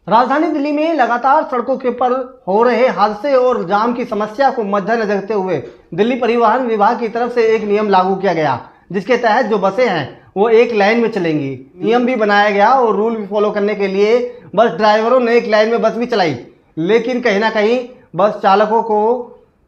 राजधानी दिल्ली में लगातार सड़कों के पर हो रहे हादसे और जाम की समस्या को मद्देनजर रखते हुए दिल्ली परिवहन विभाग की तरफ से एक नियम लागू किया गया, जिसके तहत जो बसें हैं वो एक लाइन में चलेंगी। नियम भी बनाया गया और रूल भी फॉलो करने के लिए बस ड्राइवरों ने एक लाइन में बस भी चलाई, लेकिन कहीं ना कहीं बस चालकों को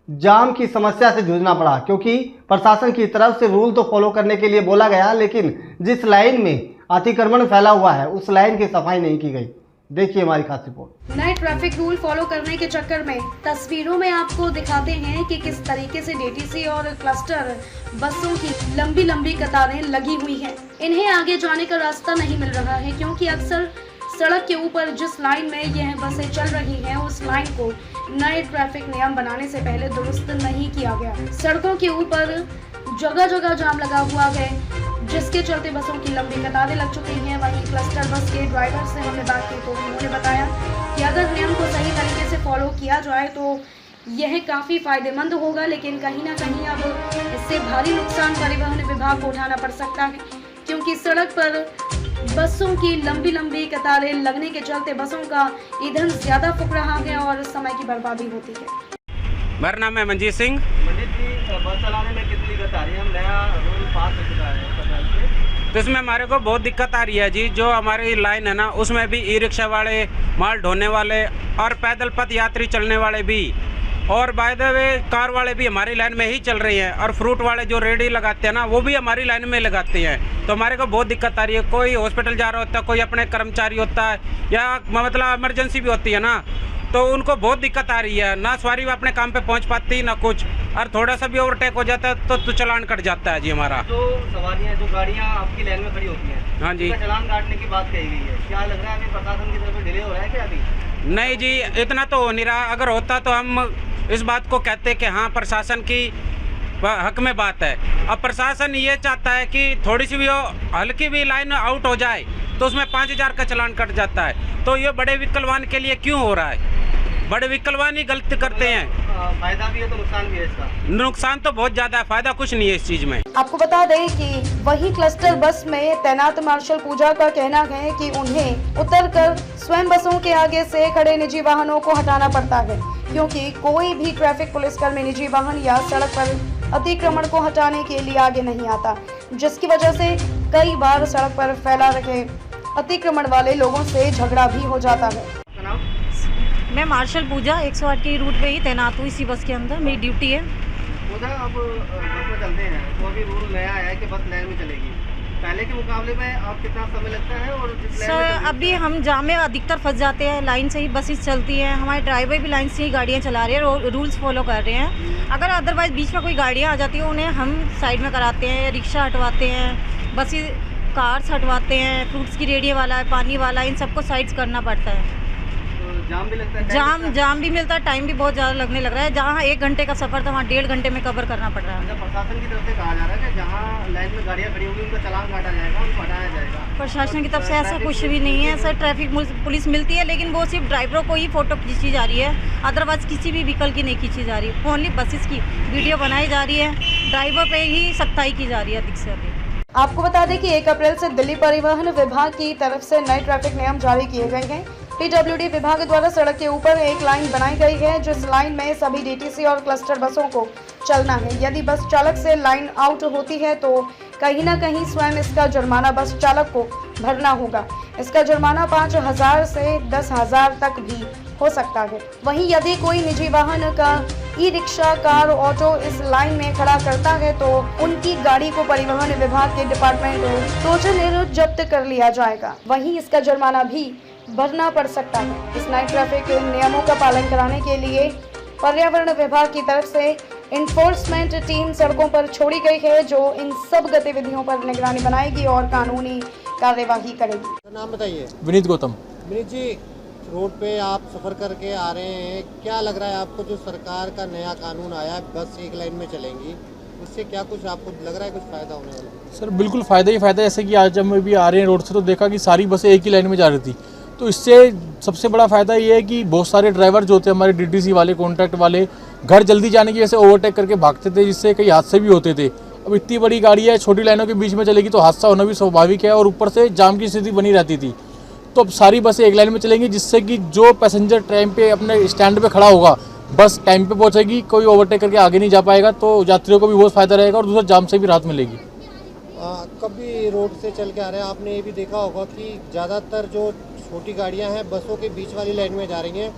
जाम की समस्या से जूझना पड़ा, क्योंकि प्रशासन की तरफ से रूल तो फॉलो करने के लिए बोला गया, लेकिन जिस लाइन में अतिक्रमण फैला हुआ है उस लाइन की सफाई नहीं की गई। देखिए हमारी खास रिपोर्ट। नए ट्रैफिक रूल फॉलो करने के चक्कर में तस्वीरों में आपको दिखाते हैं कि किस तरीके से डीटीसी और क्लस्टर बसों की लंबी लंबी कतारें लगी हुई हैं। इन्हें आगे जाने का रास्ता नहीं मिल रहा है, क्योंकि अक्सर सड़क के ऊपर जिस लाइन में यह बसें चल रही हैं उस लाइन को नए ट्रैफिक नियम बनाने से पहले दुरुस्त नहीं किया गया। सड़कों के ऊपर जगह जगह जाम लगा हुआ है, जिसके चलते बसों की लंबी कतारें लग चुकी हैं। वहीं क्लस्टर बस के ड्राइवर से हमने बात की तो उन्होंने बताया कि अगर नियम को सही तरीके से फॉलो किया जाए तो यह काफ़ी फायदेमंद होगा, लेकिन कहीं ना कहीं अब इससे भारी नुकसान परिवहन विभाग को उठाना पड़ सकता है, क्योंकि सड़क पर बसों की लंबी लंबी कतारें लगने के चलते बसों का ईंधन ज़्यादा फूक रहा है और समय की बर्बादी होती है। मेरा नाम है मंजीत सिंह। मंजीत जी, बस चलाने में कितनी दिक्कत आ रही है? हम नया रूल पास हो चुका है तो इसमें हमारे को बहुत दिक्कत आ रही है जी। जो हमारी लाइन है ना, उसमें भी ई रिक्शा वाले, माल ढोने वाले और पैदल पथ यात्री चलने वाले भी, और बाय द वे कार वाले भी हमारी लाइन में ही चल रही हैं, और फ्रूट वाले जो रेडी लगाते हैं ना वो भी हमारी लाइन में लगाते हैं। तो हमारे को बहुत दिक्कत आ रही है। कोई हॉस्पिटल जा रहा होता है, कोई अपने कर्मचारी होता है, या मतलब इमरजेंसी भी होती है ना, तो उनको बहुत दिक्कत आ रही है। ना सवारी अपने काम पे पहुंच पाती ना कुछ, और थोड़ा सा भी ओवरटेक हो जाता है तो चालान कट जाता है जी हमारा। जो सवारियां, जो गाड़ियां आपकी लाइन में खड़ी होती हैं, हाँ जी, चालान काटने की बात कही गई है। क्या लग रहा है अभी प्रशासन की तरफ से डिले हो रहा है क्या अभी? नहीं जी, इतना तो हो नहीं रहा। अगर होता तो हम इस बात को कहते कि हाँ प्रशासन की हक में बात है। अब प्रशासन ये चाहता है कि थोड़ी सी भी हल्की भी लाइन आउट हो जाए तो उसमें 5000 का चालान कट जाता है। तो ये बड़े व्हीकल वाहन के लिए क्यों हो रहा है? बड़े व्हीकल वाहन ही गलती करते हैं। फायदा भी है तो नुकसान भी है इसका? नुकसान तो बहुत ज्यादा है, फायदा कुछ नहीं है इस चीज में। आपको बता दें कि वही क्लस्टर बस में तैनात मार्शल पूजा का कहना है कि उन्हें उतरकर स्वयं बसों के आगे से खड़े निजी वाहनों को हटाना पड़ता है, क्योंकि कोई भी ट्रैफिक पुलिसकर्मी निजी वाहन या सड़क पर अतिक्रमण को हटाने के लिए आगे नहीं आता, जिसकी वजह से कई बार सड़क पर फैला रखे अतिक्रमण वाले लोगों से झगड़ा भी हो जाता है। मैं मार्शल पूजा 108 की रूट पे ही तैनात हूँ। इसी बस के अंदर मेरी ड्यूटी है। पूजा, अब बस में चलते हैं तो अभी रूल नया आया है कि बस लाइन में चलेगी। पहले के मुकाबले में अब कितना समय लगता है? और सर अभी हम जाम में अधिकतर फंस जाते हैं। लाइन से ही बसेस चलती हैं, हमारे ड्राइवर भी लाइन से ही गाड़ियाँ चला रहे हैं, रूल्स फॉलो कर रहे हैं। अगर अदरवाइज बीच में कोई गाड़ियाँ आ जाती हैं उन्हें हम साइड में कराते हैं, रिक्शा हटवाते हैं, बसेस कार्स हटवाते हैं, फ्रूट्स की रेडी वाला है, पानी वाला, इन सबको साइड्स करना पड़ता है। जाम भी लगता है? जाम भी मिलता है, टाइम भी बहुत ज़्यादा लगने लग रहा है। जहाँ 1 घंटे का सफ़र था वहाँ 1.5 घंटे में कवर करना पड़ रहा है। प्रशासन की तरफ से कहा जा रहा है कि जहाँ लाइन में गाड़ियाँ खड़ी होंगी उनका चालान काटा जाएगा, उनको हटाया जाएगा। प्रशासन की तरफ से ऐसा कुछ भी नहीं है सर। ट्रैफिक पुलिस मिलती है, लेकिन वो सिर्फ ड्राइवरों को ही फ़ोटो खींची जा रही है, अदरवाइज किसी भी व्हीकल की नहीं खींची जा रही है। ओनली बसेस की वीडियो बनाई जा रही है, ड्राइवर पे ही सख्ताई की जा रही है अधिक से अधिक। आपको बता दें कि 1 अप्रैल से दिल्ली परिवहन विभाग की तरफ से नए ट्रैफिक नियम जारी किए गए हैं। पीडब्ल्यूडी विभाग द्वारा सड़क के ऊपर एक लाइन बनाई गई है, जिस लाइन में सभी डीटीसी और क्लस्टर बसों को चलना है। यदि बस चालक से लाइन आउट होती है तो कहीं ना कहीं स्वयं इसका जुर्माना बस चालक को भरना होगा। इसका जुर्माना 5000 से 10,000 तक भी हो सकता है। वहीं यदि कोई निजी वाहन का ई रिक्शा, कार, ऑटो इस लाइन में खड़ा करता है तो उनकी गाड़ी को परिवहन विभाग के डिपार्टमेंट टोचन जब्त कर लिया जाएगा। वहीं इसका जुर्माना भी भरना पड़ सकता है। इस नए ट्रैफिक नियमों का पालन कराने के लिए पर्यावरण विभाग की तरफ से इन्फोर्समेंट टीम सड़कों पर छोड़ी गई है, जो इन सब गतिविधियों पर निगरानी बनाएगी और कानूनी कार्यवाही करेगी। नाम बताइए। विनीत गौतम। विनीत जी, रोड पे आप सफ़र करके आ रहे हैं, क्या लग रहा है आपको जो सरकार का नया कानून आया है बस एक लाइन में चलेंगी, उससे क्या कुछ आपको लग रहा है कुछ फ़ायदा होने वाला है? सर बिल्कुल फ़ायदा ही फ़ायदा है। जैसे कि आज जब हम भी आ रहे हैं रोड से तो देखा कि सारी बसें एक ही लाइन में जा रही थी, तो इससे सबसे बड़ा फ़ायदा ये है कि बहुत सारे ड्राइवर जो होते हैं हमारे डीटीसी वाले, कॉन्ट्रैक्ट वाले, घर जल्दी जाने की वजह से ओवरटेक करके भागते थे, जिससे कई हादसे भी होते थे। अब इतनी बड़ी गाड़ी है, छोटी लाइनों के बीच में चलेगी तो हादसा होना भी स्वाभाविक है, और ऊपर से जाम की स्थिति बनी रहती थी। तो अब सारी बसें एक लाइन में चलेंगी, जिससे कि जो पैसेंजर ट्रेन पे अपने स्टैंड पे खड़ा होगा बस टाइम पे पहुंचेगी, कोई ओवरटेक करके आगे नहीं जा पाएगा, तो यात्रियों को भी बहुत फ़ायदा रहेगा और दूसरा जाम से भी राहत मिलेगी। कभी रोड से चल के आ रहे हैं, आपने ये भी देखा होगा कि ज़्यादातर जो छोटी गाड़ियां हैं बसों के बीच वाली लाइन में जा रही हैं।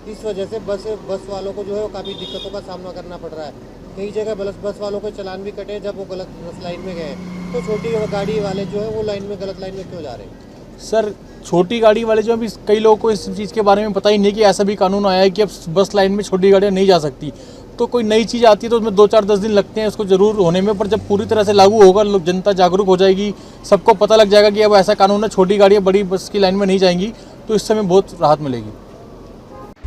इस वजह से बस वालों को जो है वो काफ़ी दिक्कतों का सामना करना पड़ रहा है। कई जगह बस वालों के चालान भी कटे जब वो गलत लाइन में गए। तो छोटी गाड़ी वाले जो है वो गलत लाइन में क्यों जा रहे हैं? सर छोटी गाड़ी वाले जो अभी कई लोगों को इस चीज़ के बारे में पता ही नहीं कि ऐसा भी कानून आया है कि अब बस लाइन में छोटी गाड़ियाँ नहीं जा सकती। तो कोई नई चीज़ आती है तो उसमें 2-4-10 दिन लगते हैं उसको ज़रूर होने में, पर जब पूरी तरह से लागू होगा, लोग जनता जागरूक हो जाएगी, सबको पता लग जाएगा कि अब ऐसा कानून है, छोटी गाड़ियाँ बड़ी बस की लाइन में नहीं जाएंगी, तो इस समय बहुत राहत मिलेगी।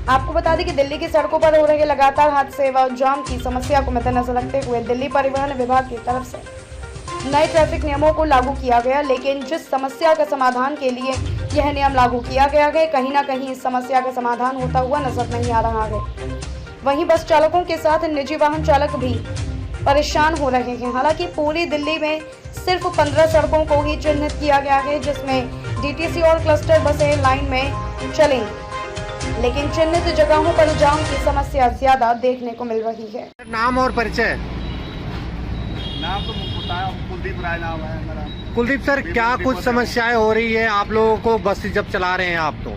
आपको बता दें कि दिल्ली की सड़कों पर हो रहे लगातार हादसे व जाम की समस्या को मद्देनजर रखते हुए दिल्ली परिवहन विभाग की तरफ से नए ट्रैफिक नियमों को लागू किया गया। लेकिन जिस समस्या का समाधान के लिए यह नियम लागू किया गया है, कहीं ना कहीं इस समस्या का समाधान होता हुआ नजर नहीं आ रहा है। वहीं बस चालकों के साथ निजी वाहन चालक भी परेशान हो रहे हैं। हालांकि पूरी दिल्ली में सिर्फ 15 सड़कों को ही चिन्हित किया गया है, जिसमें डीटीसी और क्लस्टर बसें लाइन में चलेंगी, लेकिन चिन्हित जगहों पर जाम की समस्या ज्यादा देखने को मिल रही है। नाम और परिचय? नाम तो बताया, कुलदीप राय नाम है मेरा। कुलदीप सर, क्या कुछ समस्याएं हो रही है आप लोगों को बस जब चला रहे हैं आप? तो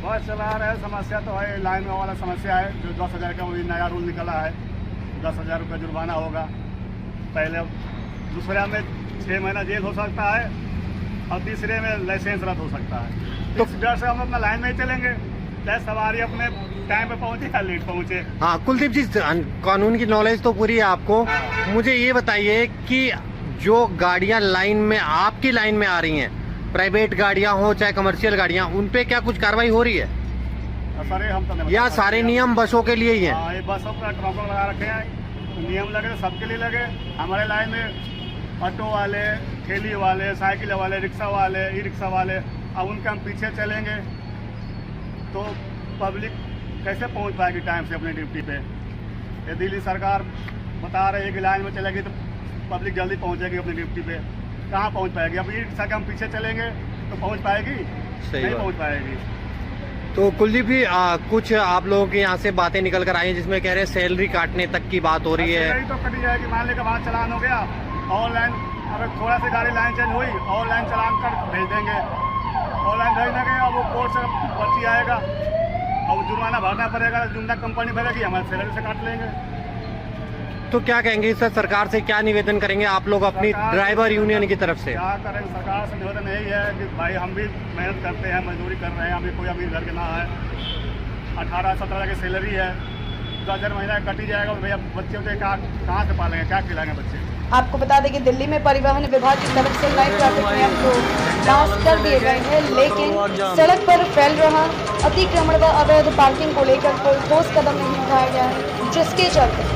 बस चला रहे हैं, समस्या तो है, लाइन में वाला समस्या है। जो 10,000 का वही नया रूल निकला है, 10,000 रुपये जुर्माना होगा। पहले दूसरे में 6 महीना जेल हो सकता है और तीसरे में लाइसेंस रद्द हो सकता है। तो इस डर से हम अपना लाइन में ही चलेंगे, चाहे सवारी अपने टाइम पे पहुंचे या लेट पहुंचे। हाँ कुलदीप जी, कानून की नॉलेज तो पूरी है आपको। मुझे ये बताइए कि जो गाड़ियां लाइन में आपकी लाइन में आ रही हैं, प्राइवेट गाड़ियां हो चाहे कमर्शियल गाड़ियां, उन पे क्या कुछ कार्रवाई हो रही है? सर हम तो या सारे नियम बसों के लिए ही हैं? हाँ, ये बसों पर ट्रॉफिक लगा रखे हैं, नियम लगे तो सबके लिए लगे। हमारे लाइन में ऑटो वाले, ठेली वाले, साइकिल वाले, रिक्शा वाले, ई रिक्शा वाले, अब उनके हम पीछे चलेंगे तो पब्लिक कैसे पहुंच पाएगी टाइम से अपने ड्यूटी पे? ये दिल्ली सरकार बता रही है कि लाइन में चलेगी तो पब्लिक जल्दी पहुंचेगी अपनी ड्यूटी पे, कहाँ पहुंच पाएगी? अब ई रिक्शा के हम पीछे चलेंगे तो पहुंच पाएगी? नहीं पहुंच पाएगी। तो कुलदीप जी, कुछ आप लोगों के यहाँ से बातें निकल कर आई हैं जिसमें कह रहे हैं सैलरी काटने तक की बात हो रही है। सैलरी तो कटी जाएगी, मान लेकर वहाँ चलान हो गया, ऑनलाइन अगर थोड़ा सी गाड़ी लाइन चेंज हुई, ऑनलाइन चलान कर भेज देंगे, ऑनलाइन भेज देंगे, अब वो कोर्ट से पर्ची आएगा और जुर्माना भरना पड़ेगा, जुर्माना कंपनी भरेगी, हमारे सैलरी से काट लेंगे। तो क्या कहेंगे सर, सरकार से क्या निवेदन करेंगे आप लोग अपनी ड्राइवर यूनियन की तरफ से? क्या करें, सरकार से निवेदन यही है कि भाई हम भी मेहनत करते हैं, मजदूरी कर रहे हैं, अभी कोई अमीर घर के ना है, 18-17 की सैलरी है, 10,000 महीना कटी जाएगा, भैया बच्चे उसे कहाँ से पालेंगे, क्या खिलाएंगे बच्चे? आपको बता दें कि दिल्ली में परिवहन विभाग की तरफ से नए ट्रैफिक नियम को पास कर दिए गए हैं, लेकिन सड़क पर फैल रहा अतिक्रमण व अवैध पार्किंग को लेकर कोई ठोस कदम नहीं उठाया गया है, जिसके चलते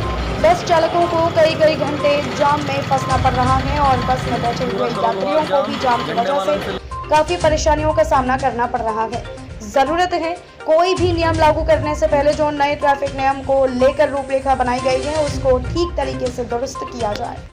बस चालकों को कई घंटे जाम में फंसना पड़ रहा है और बस में बैठे हुए यात्रियों को भी जाम की वजह से काफी परेशानियों का सामना करना पड़ रहा है। जरूरत है कोई भी नियम लागू करने से पहले जो नए ट्रैफिक नियम को लेकर रूपरेखा बनाई गई है उसको ठीक तरीके से दुरुस्त किया जाए।